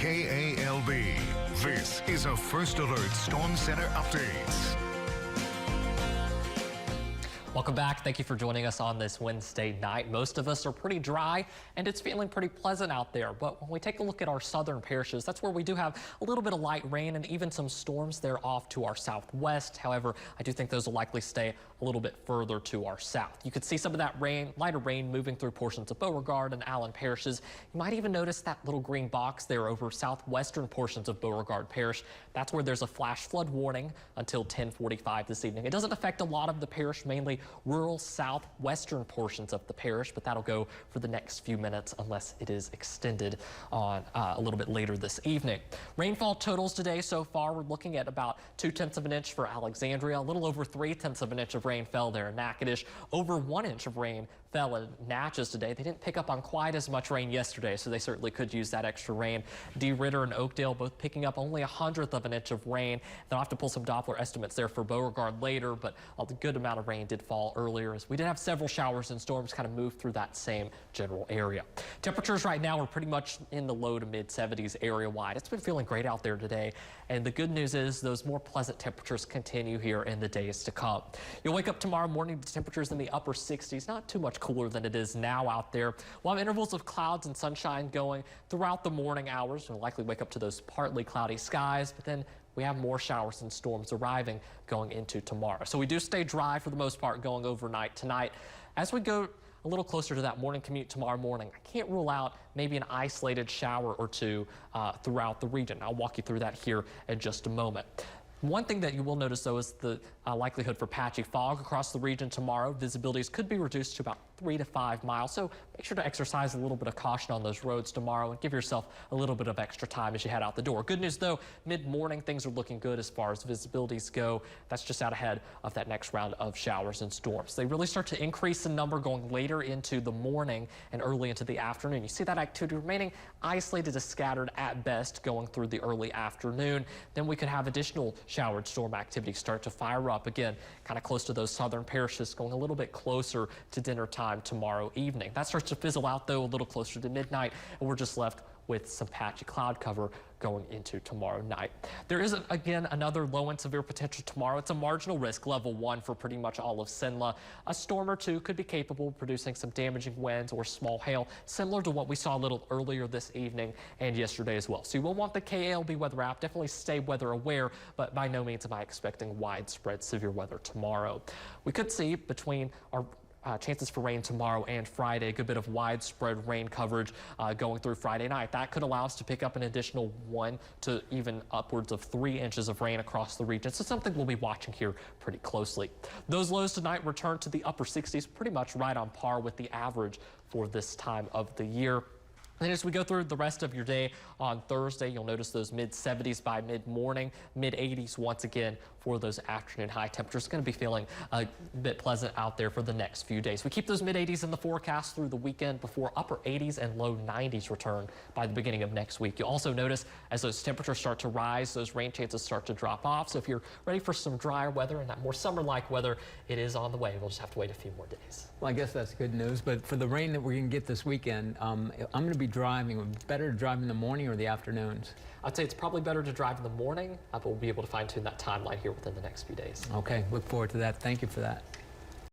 KALB. This is a First Alert Storm Center update. Welcome back. Thank you for joining us on this Wednesday night. Most of us are pretty dry and it's feeling pretty pleasant out there. But when we take a look at our southern parishes, that's where we do have a little bit of light rain and even some storms there off to our southwest. However, I do think those will likely stay a little bit further to our south. You could see some of that rain, lighter rain moving through portions of Beauregard and Allen parishes. You might even notice that little green box there over southwestern portions of Beauregard Parish. That's where there's a flash flood warning until 10:45 this evening. It doesn't affect a lot of the parish, mainly rural southwestern portions of the parish, but that'll go for the next few minutes unless it is extended on a little bit later this evening. Rainfall totals today so far, we're looking at about 2/10 of an inch for Alexandria. A little over 3/10 of an inch of rain fell there in Natchitoches. Over 1 inch of rain fell in Natchez today. They didn't pick up on quite as much rain yesterday, so they certainly could use that extra rain. D. Ritter and Oakdale both picking up only 1/100 of an inch of rain. They'll have to pull some Doppler estimates there for Beauregard later, but a good amount of rain did fall earlier, as we did have several showers and storms kind of move through that same general area. Temperatures right now are pretty much in the low to mid 70s area wide. It's been feeling great out there today, and the good news is those more pleasant temperatures continue here in the days to come. You'll wake up tomorrow morning to temperatures in the upper 60s, not too much cooler than it is now out there. We'll have intervals of clouds and sunshine going throughout the morning hours. We'll likely wake up to those partly cloudy skies, but then we have more showers and storms arriving going into tomorrow. So we do stay dry for the most part going overnight tonight. As we go a little closer to that morning commute tomorrow morning, I can't rule out maybe an isolated shower or two throughout the region. I'll walk you through that here in just a moment. One thing that you will notice, though, is the likelihood for patchy fog across the region tomorrow. Visibilities could be reduced to about 3 to 5 miles, so make sure to exercise a little bit of caution on those roads tomorrow and give yourself a little bit of extra time as you head out the door. Good news, though, mid-morning things are looking good as far as visibilities go. That's just out ahead of that next round of showers and storms. They really start to increase in number going later into the morning and early into the afternoon. You see that activity remaining isolated to scattered at best going through the early afternoon. Then we could have additional showered storm activity start to fire up again, kind of close to those southern parishes, going a little bit closer to dinner time tomorrow evening. That starts to fizzle out, though, a little closer to midnight, and we're just left with some patchy cloud cover going into tomorrow night. There is, again, another low and severe potential tomorrow. It's a marginal risk, level 1 for pretty much all of Cenla. A storm or two could be capable of producing some damaging winds or small hail, similar to what we saw a little earlier this evening and yesterday as well. So you will want the KALB weather app. Definitely stay weather aware, but by no means am I expecting widespread severe weather tomorrow. We could see between our chances for rain tomorrow and Friday, a good bit of widespread rain coverage going through Friday night. That could allow us to pick up an additional 1 to even upwards of 3 inches of rain across the region. So something we'll be watching here pretty closely. Those lows tonight return to the upper 60s, pretty much right on par with the average for this time of the year. And as we go through the rest of your day on Thursday, you'll notice those mid-70s by mid-morning, mid-80s once again for those afternoon high temperatures. Going to be feeling a bit pleasant out there for the next few days. We keep those mid-80s in the forecast through the weekend before upper 80s and low 90s return by the beginning of next week. You'll also notice as those temperatures start to rise, those rain chances start to drop off. So if you're ready for some drier weather and that more summer-like weather, it is on the way. We'll just have to wait a few more days. Well, I guess that's good news. But for the rain that we're going to get this weekend, I'm going to be driving. Better to drive in the morning or the afternoons? I'd say it's probably better to drive in the morning, but we'll be able to fine-tune that timeline here within the next few days. Okay, look forward to that. Thank you for that.